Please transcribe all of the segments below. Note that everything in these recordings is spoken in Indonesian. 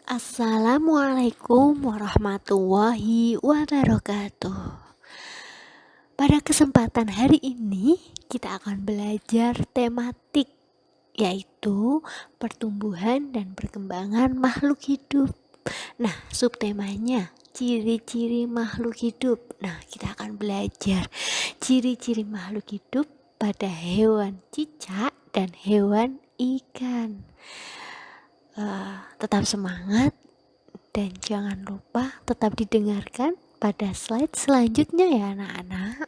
Assalamualaikum warahmatullahi wabarakatuh. Pada kesempatan hari ini kita akan belajar tematik, yaitu pertumbuhan dan perkembangan makhluk hidup. Nah, subtemanya ciri-ciri makhluk hidup. Nah, kita akan belajar ciri-ciri makhluk hidup pada hewan cicak dan hewan ikan. Tetap semangat dan jangan lupa tetap didengarkan pada slide selanjutnya ya anak-anak.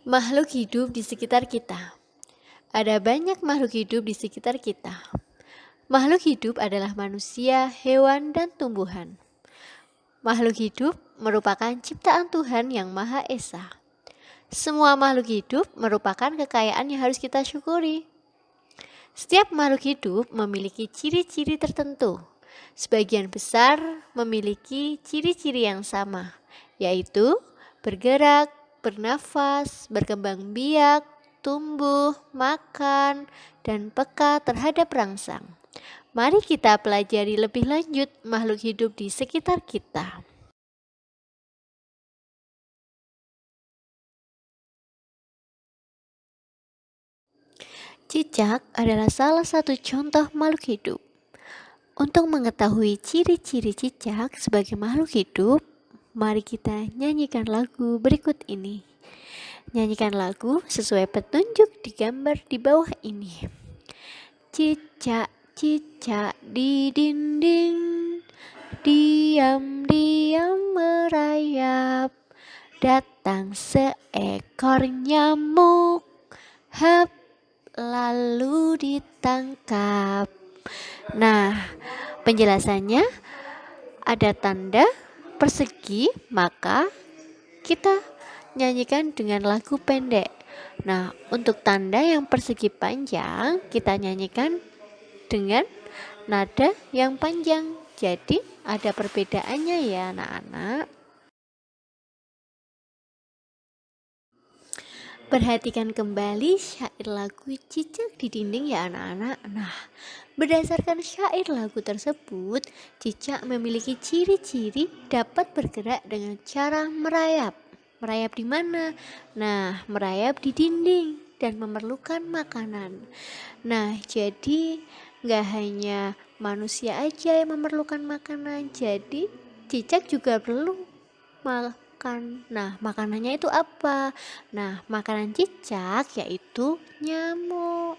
Makhluk hidup di sekitar kita. Ada banyak makhluk hidup di sekitar kita. Makhluk hidup adalah manusia, hewan, dan tumbuhan. Makhluk hidup merupakan ciptaan Tuhan yang Maha Esa. Semua makhluk hidup merupakan kekayaan yang harus kita syukuri. Setiap makhluk hidup memiliki ciri-ciri tertentu. Sebagian besar memiliki ciri-ciri yang sama, yaitu bergerak, bernafas, berkembang biak, tumbuh, makan, dan peka terhadap rangsang. Mari kita pelajari lebih lanjut makhluk hidup di sekitar kita. Cicak adalah salah satu contoh makhluk hidup. Untuk mengetahui ciri-ciri cicak sebagai makhluk hidup, mari kita nyanyikan lagu berikut ini. Nyanyikan lagu sesuai petunjuk di gambar di bawah ini. Cicak-cicak di dinding, diam-diam merayap. Datang seekor nyamuk, hap, lalu ditangkap. Nah, penjelasannya ada tanda persegi, maka kita nyanyikan dengan lagu pendek. Nah, untuk tanda yang persegi panjang, kita nyanyikan dengan nada yang panjang. Jadi, ada perbedaannya ya anak-anak. Perhatikan kembali syair lagu Cicak di Dinding ya anak-anak. Nah, berdasarkan syair lagu tersebut, cicak memiliki ciri-ciri dapat bergerak dengan cara merayap. Merayap di mana? Nah, merayap di dinding dan memerlukan makanan. Nah, jadi nggak hanya manusia aja yang memerlukan makanan, jadi cicak juga perlu makan. Nah, makanannya itu apa? Nah, makanan cicak yaitu nyamuk.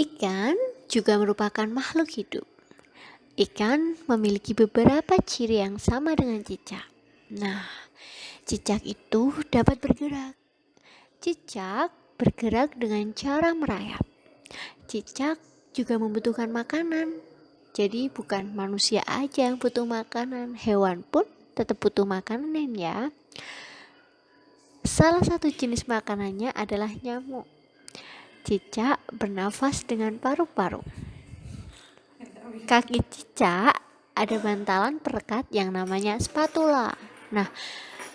Ikan juga merupakan makhluk hidup. Ikan memiliki beberapa ciri yang sama dengan cicak. Nah, cicak itu dapat bergerak. Cicak bergerak dengan cara merayap. Cicak juga membutuhkan makanan. Jadi bukan manusia aja yang butuh makanan, hewan pun tetap butuh makanan ya. Salah satu jenis makanannya adalah nyamuk. Cicak bernafas dengan paru-paru. Kaki cicak ada bantalan perekat yang namanya spatula. Nah,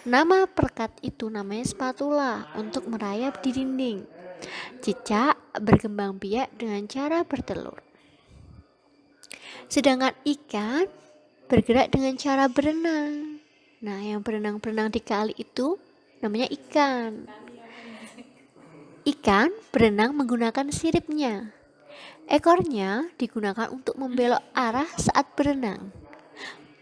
nama perekat itu namanya spatula untuk merayap di dinding. Cicak berkembang biak dengan cara bertelur. Sedangkan ikan bergerak dengan cara berenang. Nah, yang berenang-berenang di kali itu namanya ikan. Ikan berenang menggunakan siripnya. Ekornya digunakan untuk membelok arah saat berenang.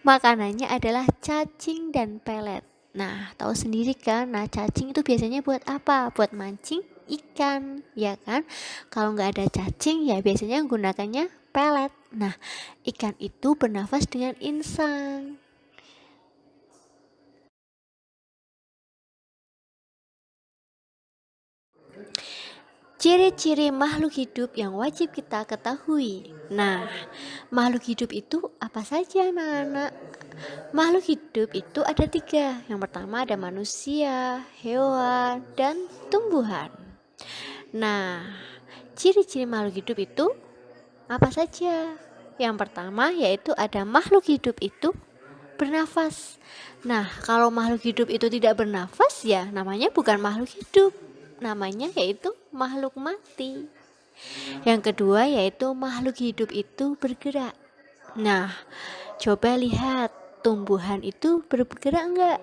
Makanannya adalah cacing dan pelet. Nah, tahu sendiri kan, nah cacing itu biasanya buat apa? Buat mancing ikan, ya kan? Kalau nggak ada cacing, ya biasanya gunakannya pelet. Nah, ikan itu bernafas dengan insang. Ciri-ciri makhluk hidup yang wajib kita ketahui. Nah, makhluk hidup itu apa saja anak-anak? Makhluk hidup itu ada 3. Yang pertama ada manusia, hewan, dan tumbuhan. Nah, ciri-ciri makhluk hidup itu Apa saja? Yang pertama yaitu ada makhluk hidup itu bernafas. Nah, kalau makhluk hidup itu tidak bernafas ya namanya bukan makhluk hidup. Namanya yaitu makhluk mati. Yang kedua yaitu makhluk hidup itu bergerak. Nah, coba lihat tumbuhan itu bergerak enggak?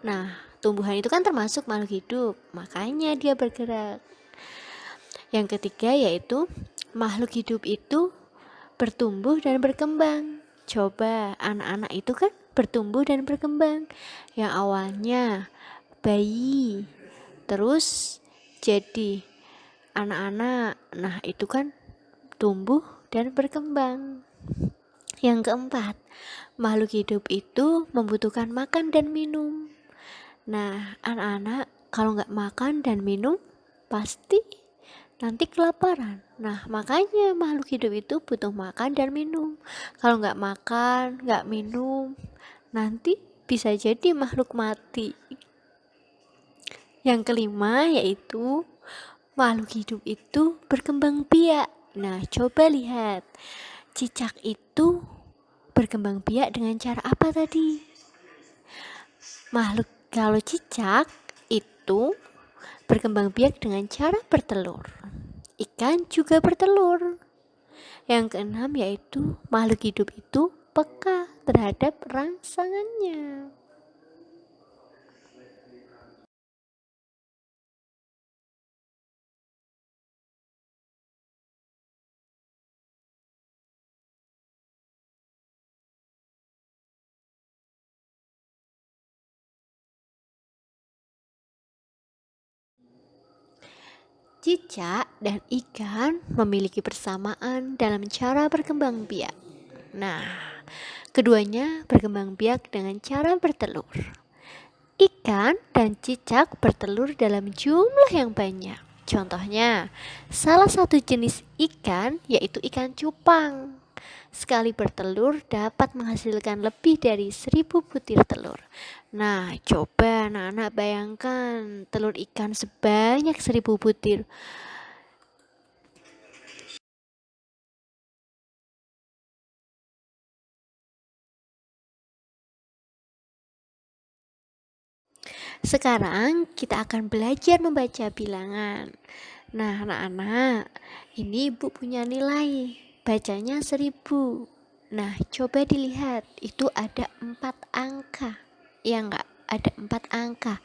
Nah, tumbuhan itu kan termasuk makhluk hidup, makanya dia bergerak. Yang ketiga yaitu makhluk hidup itu bertumbuh dan berkembang. Coba anak-anak itu kan bertumbuh dan berkembang. Yang awalnya bayi, terus jadi anak-anak. Nah, itu kan tumbuh dan berkembang. Yang keempat, makhluk hidup itu membutuhkan makan dan minum. Nah, anak-anak kalau nggak makan dan minum pasti nanti kelaparan. Nah, makanya makhluk hidup itu butuh makan dan minum. Kalau nggak makan, nggak minum, nanti bisa jadi makhluk mati. Yang kelima yaitu makhluk hidup itu berkembang biak. Nah, coba lihat. Cicak itu berkembang biak dengan cara apa tadi? Makhluk kalau cicak itu berkembang biak dengan cara bertelur. Ikan juga bertelur. Yang keenam yaitu makhluk hidup itu peka terhadap rangsangannya. Cicak dan ikan memiliki persamaan dalam cara berkembang biak. Nah, keduanya berkembang biak dengan cara bertelur. Ikan dan cicak bertelur dalam jumlah yang banyak. Contohnya, salah satu jenis ikan yaitu ikan cupang. Sekali bertelur dapat menghasilkan lebih dari 1000 butir telur. Nah, coba anak-anak bayangkan telur ikan sebanyak 1000 butir. Sekarang kita akan belajar membaca bilangan. Nah, anak-anak, ini ibu punya nilai, bacanya 1000. Nah, coba dilihat, itu ada 4 angka. Ya enggak? Ada 4 angka.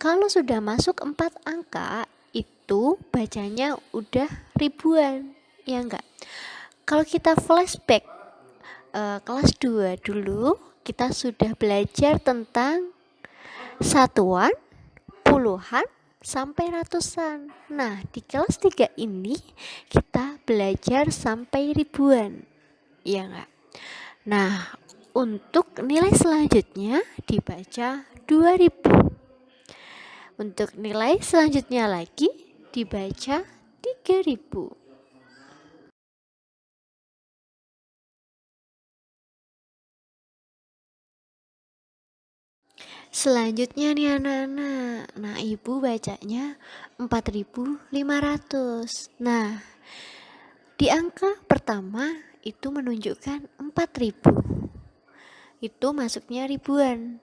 Kalau sudah masuk 4 angka, itu bacanya udah ribuan. Ya enggak? Kalau kita flashback kelas 2 dulu, kita sudah belajar tentang satuan, puluhan, sampai ratusan. Nah, di kelas 3 ini kita belajar sampai ribuan. Iya enggak? Nah, untuk nilai selanjutnya dibaca 2000. Untuk nilai selanjutnya lagi dibaca 3000. Selanjutnya nih anak-anak. Nah, ibu bacanya 4500. Nah, di angka pertama itu menunjukkan 4000. Itu masuknya ribuan.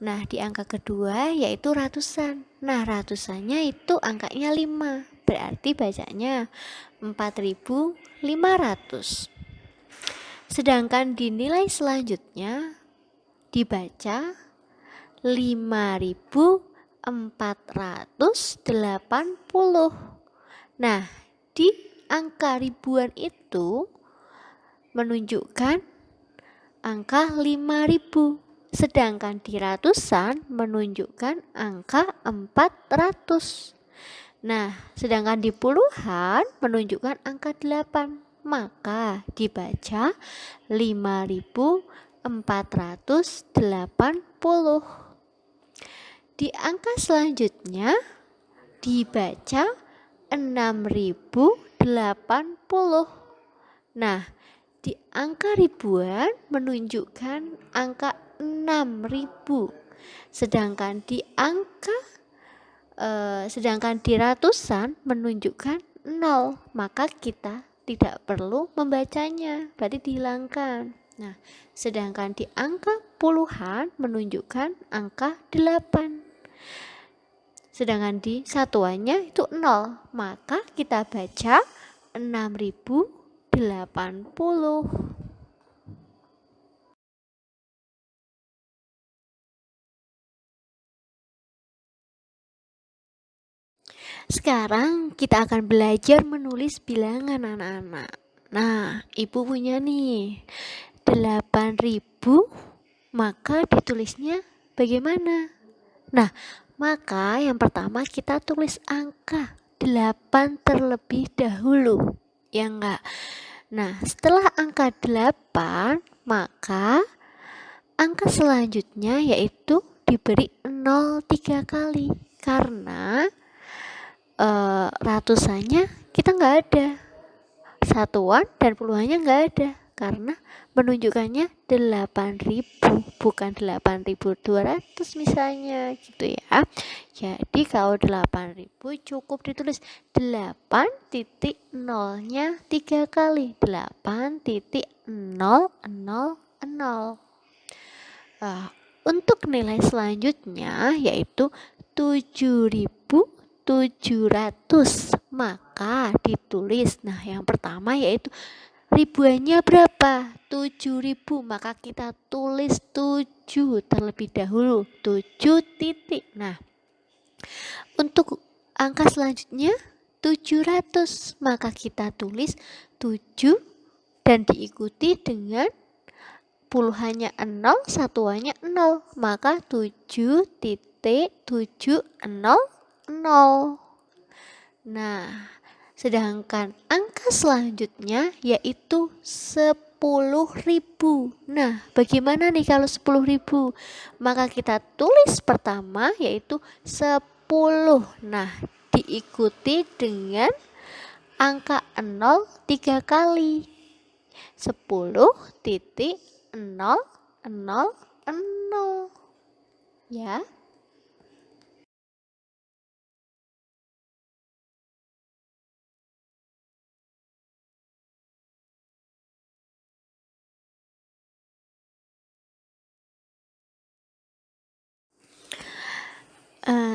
Nah, di angka kedua yaitu ratusan. Nah, ratusannya itu angkanya 5. Berarti bacanya 4500. Sedangkan di nilai selanjutnya dibaca 5480. Nah, di angka ribuan itu menunjukkan angka 5000, sedangkan di ratusan menunjukkan angka 400. Nah, sedangkan di puluhan menunjukkan angka 8, maka dibaca 5480. Di angka selanjutnya dibaca 6080. Nah, di angka ribuan menunjukkan angka 6000. Sedangkan di ratusan menunjukkan 0, maka kita tidak perlu membacanya, berarti dihilangkan. Nah, sedangkan di angka puluhan menunjukkan angka 8. Sedangkan di satuannya itu 0, maka kita baca 6080. Sekarang kita akan belajar menulis bilangan anak-anak. Nah, ibu punya nih 8.000, maka ditulisnya bagaimana? Nah, maka yang pertama kita tulis angka 8 terlebih dahulu, ya enggak? Nah, setelah angka 8, maka angka selanjutnya yaitu diberi 0 3 kali, karena ratusannya kita nggak ada, satuan dan puluhannya nggak ada, karena menunjukkannya 8.000 bukan 8.200 misalnya gitu ya. Jadi kalau 8.000 cukup ditulis 8 titik 0-nya 3 kali, 8.000. Untuk nilai selanjutnya yaitu 7.700, maka ditulis, nah yang pertama yaitu ribuannya berapa? 7.000, maka kita tulis 7 terlebih dahulu, 7 titik. Nah, untuk angka selanjutnya 700, maka kita tulis 7 dan diikuti dengan puluhannya 0, satuannya 0, maka 7.700. Nah, sedangkan angka selanjutnya yaitu 10.000. Nah, bagaimana nih kalau 10.000? Maka kita tulis pertama yaitu 10. Nah, diikuti dengan angka 0 3 kali. 10.000 ya.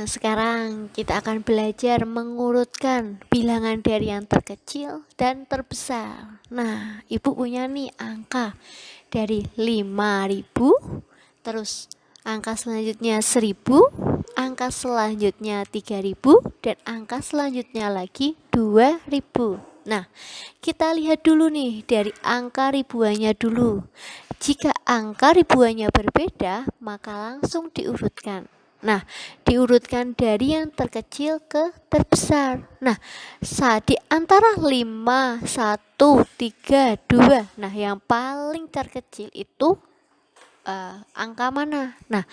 Sekarang kita akan belajar mengurutkan bilangan dari yang terkecil dan terbesar. Nah, ibu punya nih angka dari 5.000, terus angka selanjutnya 1.000, angka selanjutnya 3.000, dan angka selanjutnya lagi 2.000. Nah, kita lihat dulu nih dari angka ribuannya dulu. Jika angka ribuannya berbeda, maka langsung diurutkan. Nah, diurutkan dari yang terkecil ke terbesar. Nah, saat di antara 5, 1, 3, 2. Nah, yang paling terkecil itu angka mana? Nah,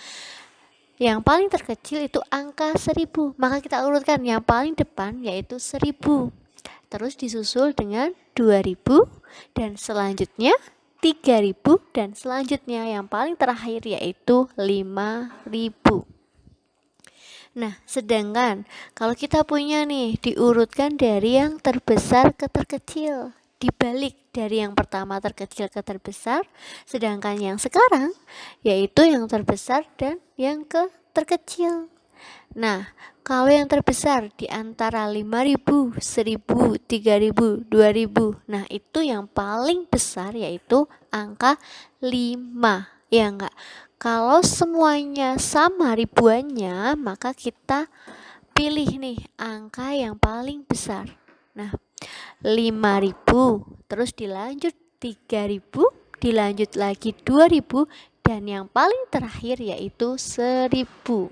yang paling terkecil itu angka 1.000. Maka kita urutkan yang paling depan yaitu 1.000. Terus disusul dengan 2.000 dan selanjutnya 3.000 dan selanjutnya yang paling terakhir yaitu 5.000. Nah, sedangkan kalau kita punya nih diurutkan dari yang terbesar ke terkecil, dibalik dari yang pertama terkecil ke terbesar, sedangkan yang sekarang yaitu yang terbesar dan yang ke terkecil. Nah, kalau yang terbesar di antara 5.000, 1.000, 3.000, 2.000, nah itu yang paling besar yaitu angka 5, ya enggak? Kalau semuanya sama ribuannya, maka kita pilih nih angka yang paling besar. Nah, 5.000, terus dilanjut 3.000, dilanjut lagi 2.000, dan yang paling terakhir yaitu 1.000.